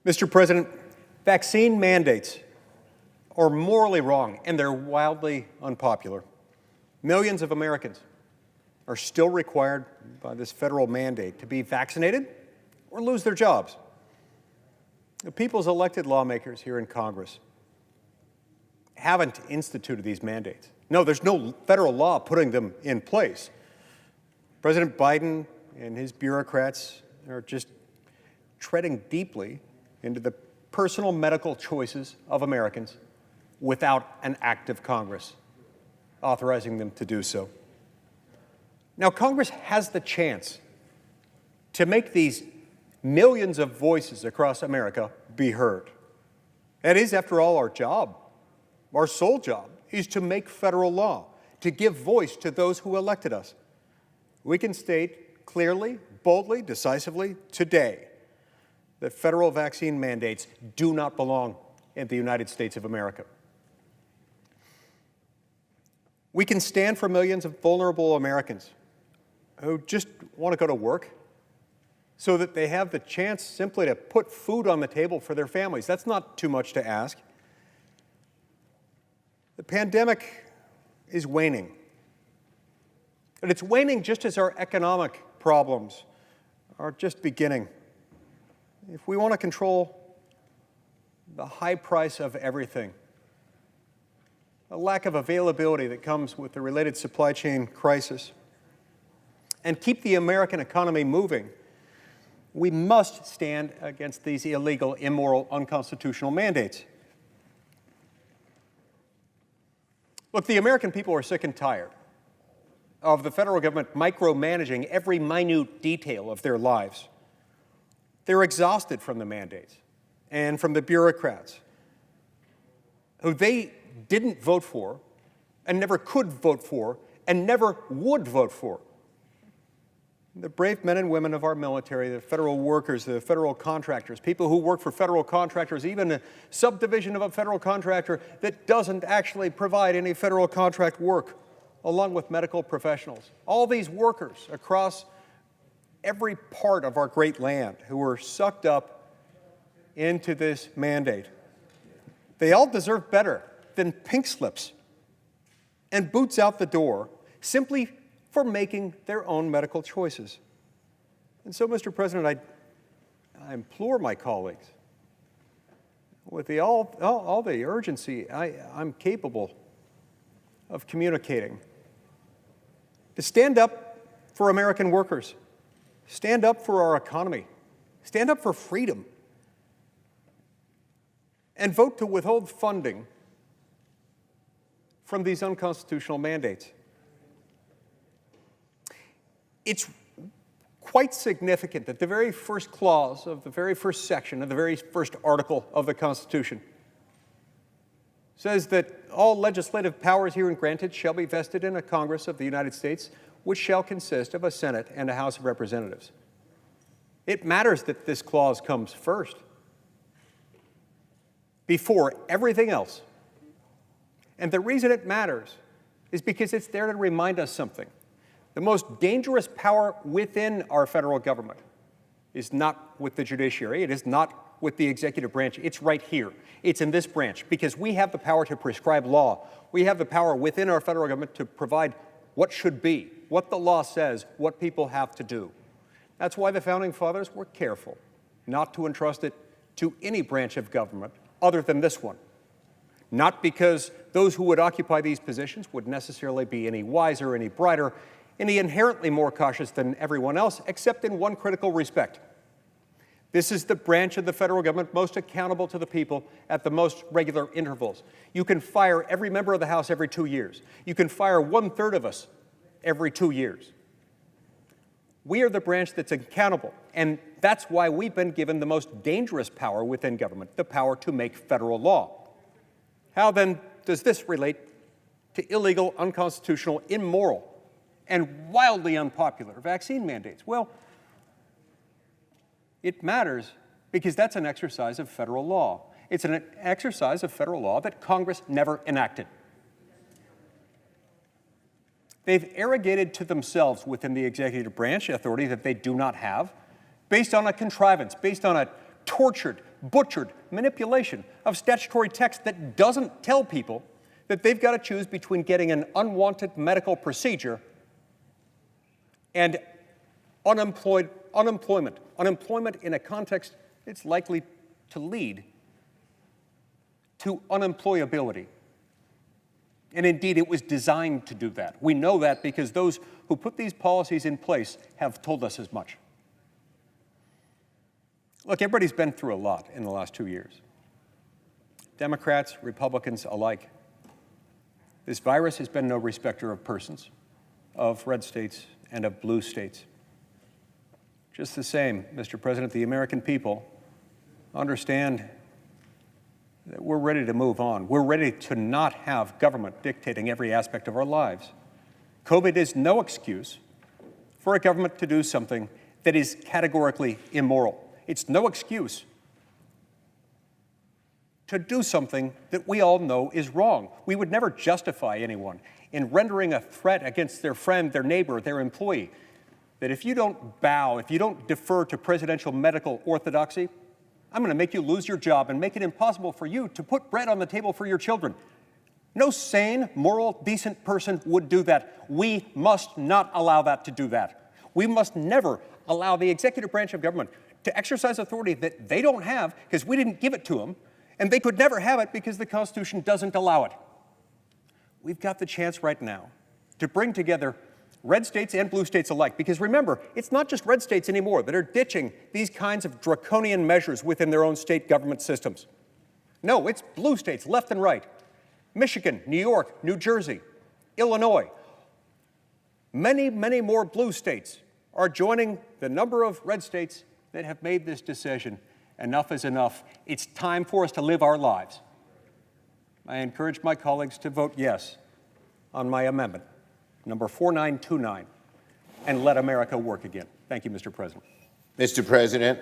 Mr. President, vaccine mandates are morally wrong and they're wildly unpopular. Millions of Americans are still required by this federal mandate to be vaccinated or lose their jobs. The people's elected lawmakers here in Congress haven't instituted these mandates. No, there's no federal law putting them in place. President Biden and his bureaucrats are just treading deeply into the personal medical choices of Americans without an act of Congress authorizing them to do so. Now, Congress has the chance to make these millions of voices across America be heard. That is, after all, our job. Our sole job is to make federal law, to give voice to those who elected us. We can state clearly, boldly, decisively today that federal vaccine mandates do not belong in the United States of America. We can stand for millions of vulnerable Americans who just want to go to work so that they have the chance simply to put food on the table for their families. That's not too much to ask. The pandemic is waning. And it's waning just as our economic problems are just beginning. If we want to control the high price of everything, the lack of availability that comes with the related supply chain crisis, and keep the American economy moving, we must stand against these illegal, immoral, unconstitutional mandates. Look, the American people are sick and tired of the federal government micromanaging every minute detail of their lives. They're exhausted from the mandates and from the bureaucrats who they didn't vote for and never could vote for and never would vote for. The brave men and women of our military, the federal workers, the federal contractors, people who work for federal contractors, even a subdivision of a federal contractor that doesn't actually provide any federal contract work, along with medical professionals. All these workers across every part of our great land who were sucked up into this mandate. They all deserve better than pink slips and boots out the door simply for making their own medical choices. And so, Mr. President, I implore my colleagues, with all the urgency I'm capable of communicating, to stand up for American workers, stand up for our economy, stand up for freedom, and vote to withhold funding from these unconstitutional mandates. It's quite significant that the very first clause of the very first section of the very first article of the Constitution says that all legislative powers herein granted shall be vested in a Congress of the United States, which shall consist of a Senate and a House of Representatives. It matters that this clause comes first, before everything else. And the reason it matters is because it's there to remind us something. The most dangerous power within our federal government is not with the judiciary. It is not with the executive branch. It's right here. It's in this branch, because we have the power to prescribe law. We have the power within our federal government to provide what should be, what the law says, what people have to do. That's why the Founding Fathers were careful not to entrust it to any branch of government other than this one. Not because those who would occupy these positions would necessarily be any wiser, any brighter, any inherently more cautious than everyone else, except in one critical respect. This is the branch of the federal government most accountable to the people at the most regular intervals. You can fire every member of the House every 2 years. You can fire 1/3 of us every 2 years. We are the branch that's accountable, and that's why we've been given the most dangerous power within government, the power to make federal law. How then does this relate to illegal, unconstitutional, immoral, and wildly unpopular vaccine mandates? Well, it matters because that's an exercise of federal law. It's an exercise of federal law that Congress never enacted. They've arrogated to themselves within the executive branch authority that they do not have, based on a contrivance, based on a tortured, butchered manipulation of statutory text that doesn't tell people that they've got to choose between getting an unwanted medical procedure and unemployment in a context that's likely to lead to unemployability. And indeed, it was designed to do that. We know that because those who put these policies in place have told us as much. Look, everybody's been through a lot in the last 2 years. Democrats, Republicans alike. This virus has been no respecter of persons, of red states and of blue states. Just the same, Mr. President, the American people understand that we're ready to move on. We're ready to not have government dictating every aspect of our lives. COVID is no excuse for a government to do something that is categorically immoral. It's no excuse to do something that we all know is wrong. We would never justify anyone in rendering a threat against their friend, their neighbor, their employee, that if you don't bow, if you don't defer to presidential medical orthodoxy, I'm going to make you lose your job and make it impossible for you to put bread on the table for your children. No sane, moral, decent person would do that. We must not allow that to do that. We must never allow the executive branch of government to exercise authority that they don't have because we didn't give it to them, and they could never have it because the Constitution doesn't allow it. We've got the chance right now to bring together red states and blue states alike, because remember, it's not just red states anymore that are ditching these kinds of draconian measures within their own state government systems. No, it's blue states, left and right. Michigan, New York, New Jersey, Illinois. Many, many more blue states are joining the number of red states that have made this decision. Enough is enough. It's time for us to live our lives. I encourage my colleagues to vote yes on my amendment, number 4929, and let America work again. Thank you, Mr. President. Mr. President.